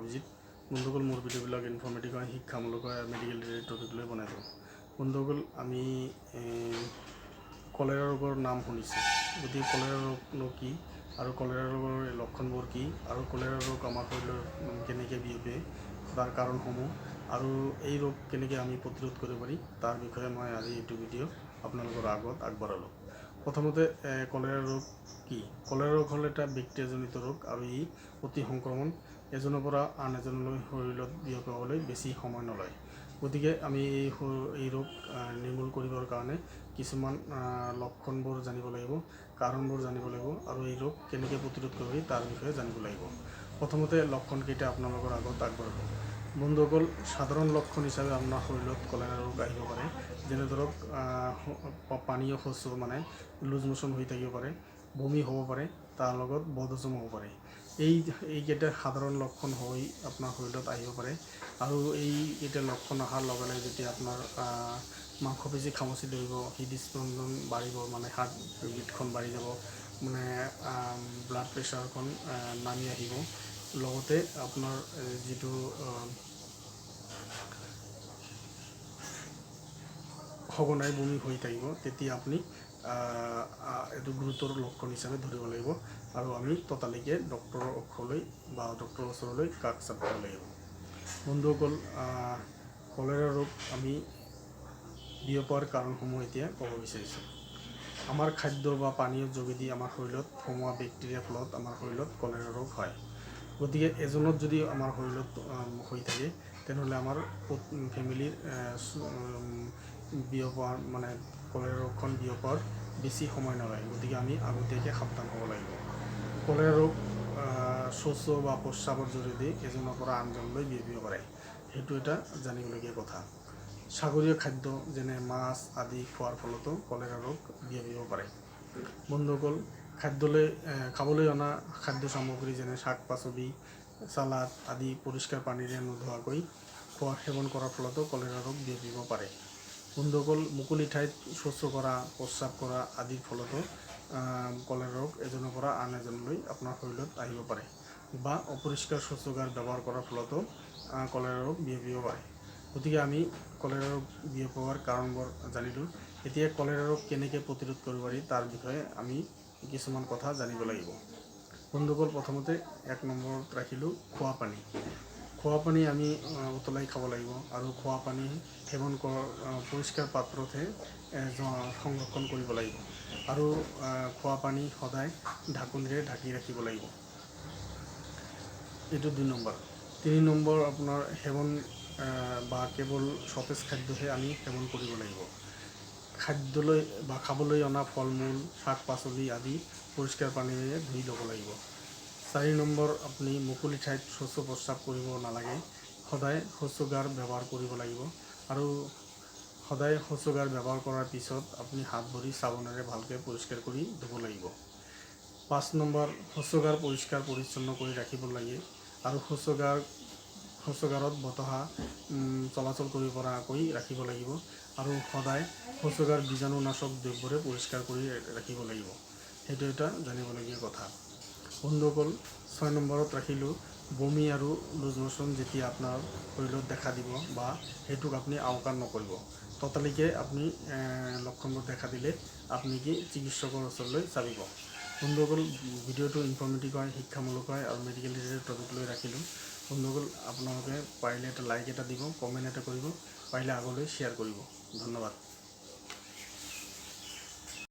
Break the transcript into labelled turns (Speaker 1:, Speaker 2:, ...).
Speaker 1: অভিজিৎ। বন্ধুসকল, মোৰ ভিডিঅ'বিলাক ইনফৰ্মেটিভ হয়, শিক্ষামূলক হয় আৰু মেডিকেল ৰিলেটেড টপিক লৈ বনাই দিওঁ। বন্ধুসকল, আমি কলেৰা ৰোগৰ নাম শুনিছোঁ। গতিকে কলেৰা ৰোগনো কি আৰু কলেৰা ৰোগৰ লক্ষণবোৰ কি আৰু কলেৰা ৰোগ আমাৰ শৰীৰত কেনেকৈ বিয়পে, তাৰ কাৰণসমূহ আৰু এই ৰোগ কেনেকৈ আমি প্ৰতিৰোধ কৰিব পাৰি তাৰ বিষয়ে মই আজি এইটো ভিডিঅ' আপোনালোকৰ আগত আগবঢ়ালোঁ। প্ৰথমতে কলেৰা ৰোগ কি? কলেৰা ৰোগ হ'ল এটা বেক্টেৰিয়াজনিত ৰোগ আৰু ই অতি সংক্ৰমণ, এজনৰ পৰা আন এজনলৈ শৰীৰত বিয়পাবলৈ বেছি সময় নলয়। গতিকে আমি এই ৰোগ নিৰ্মূল কৰিবৰ কাৰণে কিছুমান লক্ষণবোৰ জানিব লাগিব, কাৰণবোৰ জানিব লাগিব আৰু এই ৰোগ কেনেকৈ প্ৰতিৰোধ কৰিব পাৰি তাৰ বিষয়ে জানিব লাগিব। প্ৰথমতে লক্ষণকেইটা আপোনালোকৰ আগত আগবঢ়াব। বন্ধুসকল, সাধাৰণ লক্ষণ হিচাপে আপোনাৰ শৰীৰত কলেৰা ৰোগ আহিব পাৰে। যেনে ধৰক পানীয় শৌচ মানে লুজ মোশ্যন হৈ থাকিব পাৰে, বমি হ'ব পাৰে, তাৰ লগত বদহজম হ'ব পাৰে। এইকেইটা সাধাৰণ লক্ষণ হৈ আপোনাৰ শৰীৰত আহিব পাৰে আৰু এইকেইটা লক্ষণ অহাৰ লগে লগে যেতিয়া আপোনাৰ মাংসপেশী খামুচি ধৰিব, হৃদস্পন্দন বাঢ়িব, মানে হাৰ্ট বিটখন বাঢ়ি যাব, মানে ব্লাড প্ৰেছাৰখন নামি আহিব, লগতে আপোনাৰ যিটো সঘনাই বমি হৈ থাকিব, তেতিয়া আপুনি এইটো গুৰুতৰ লক্ষণ হিচাপে ধৰিব লাগিব আৰু আমি ততালিকে ডক্টৰৰ ওচৰলৈ বা ডক্টৰৰ ওচৰলৈ কাষ চাপিব লাগিব। বন্ধুসকল, কলেৰা ৰোগ আমি বিয়পোৱাৰ কাৰণসমূহ এতিয়া ক'ব বিচাৰিছোঁ। আমাৰ খাদ্য বা পানীয়ৰ যোগেদি আমাৰ শৰীৰত সোমোৱা বেক্টেৰিয়াৰ ফলত আমাৰ শৰীৰত কলেৰা ৰোগ হয়। গতিকে এজনত যদি আমাৰ শৰীৰত হৈ থাকে, তেনেহ'লে আমাৰ ফেমিলিৰ বিয়পোৱাৰ মানে কলেৰা ৰোগখন বিয়পোৱাৰ বেছি সময় নলয়। গতিকে আমি আগতীয়াকৈ সাৱধান হ'ব লাগিব। কলেৰা ৰোগ শৌচ বা প্ৰস্ৰাৱৰ জৰিয়তে এজনৰ পৰা আনজনলৈ বিয়পিব পাৰে, সেইটো এটা জানিবলগীয়া কথা। সাগৰীয় খাদ্য যেনে মাছ আদি খোৱাৰ ফলতো কলেৰা ৰোগ বিয়পিব পাৰে। বন্ধুসকল, খাবলৈ অনা খাদ্য সামগ্ৰী যেনে শাক পাচলি, চালাড আদি পৰিষ্কাৰ পানীৰে নোধোৱাকৈ সেৱন কৰাৰ ফলতো কলেৰা ৰোগ বিয়পিব পাৰে। বন্ধুসকল, মুকলি ঠাইত শৌচ কৰা, প্ৰস্ৰাৱ কৰা আদিৰ ফলতো কলেৰা ৰোগ এজনৰ পৰা আন এজনলৈ আপোনাৰ শৰীৰত আহিব পাৰে বা অপৰিষ্কাৰ শৌচাগাৰ ব্যৱহাৰ কৰাৰ ফলতো কলেৰা ৰোগ বিয়পিব পাৰে। গতিকে আমি কলেৰা ৰোগ বিয়পোৱাৰ কাৰণবোৰ জানিলোঁ। এতিয়া কলেৰা ৰোগ কেনেকৈ প্ৰতিৰোধ কৰিব পাৰি তাৰ বিষয়ে আমি কিছুমান কথা জানিব লাগিব। বন্ধুসকল, প্ৰথমতে ১ নম্বৰত ৰাখিলোঁ খোৱা পানী। খোৱা পানী আমি উতলাই খাব লাগিব আৰু খোৱা পানী সেৱন পৰিষ্কাৰ পাত্ৰতহে সংৰক্ষণ কৰিব লাগিব আৰু খোৱা পানী সদায় ঢাকনিৰে ঢাকি ৰাখিব লাগিব। এইটো ২ নম্বৰ। ৩ নম্বৰ, আপোনাৰ সেৱন বা কেৱল সতেজ খাদ্যহে আমি সেৱন কৰিব লাগিব। খাবলৈ অনা ফল মূল, শাক পাচলি আদি পৰিষ্কাৰ পানীৰে ধুই ল'ব লাগিব। ৪ নম্বৰ, আপুনি মুকলি ঠাইত শৌচ প্ৰস্ৰাৱ কৰিব নালাগে। সদায় শৌচাগাৰ ব্যৱহাৰ কৰিব লাগিব আৰু সদায় শৌচাগাৰ ব্যৱহাৰ কৰাৰ পিছত আপুনি হাত ভৰি চাবোনেৰে ভালকৈ পৰিষ্কাৰ কৰি ধুব লাগিব। ৫ নম্বৰ, শৌচাগাৰ পৰিষ্কাৰ পৰিচ্ছন্ন কৰি ৰাখিব লাগে আৰু শৌচাগাৰত বতাহ চলাচল কৰিব পৰাকৈ ৰাখিব লাগিব আৰু সদায় শৌচাগাৰ বীজাণুনাশক দ্ৰব্যৰে পৰিষ্কাৰ কৰি ৰাখিব লাগিব। সেইটো এটা জানিবলগীয়া কথা। বন্ধুসকল, ৬ নম্বৰত ৰাখিলোঁ বমি আৰু লুজ মোশ্যন যেতিয়া আপোনাৰ শৰীৰত দেখা দিব বা সেইটোক আপুনি আওকাণ নকৰিব। ততালিকে আপুনি লক্ষণবোৰ দেখা দিলে আপুনি চিকিৎসকৰ ওচৰলৈ চাপিব। বন্ধুসকল, ভিডিঅ'টো ইনফৰ্মেটিভ হয়, শিক্ষামূলক হয় আৰু মেডিকেল ৰিলেটেড টপিক লৈ ৰাখিলোঁ। বন্ধুসকল, আপোনালোকে পাৰিলে এটা লাইক এটা দিব, কমেণ্ট এটা কৰিব, পাৰিলে আগলৈ শ্বেয়াৰ কৰিব। ধন্যবাদ।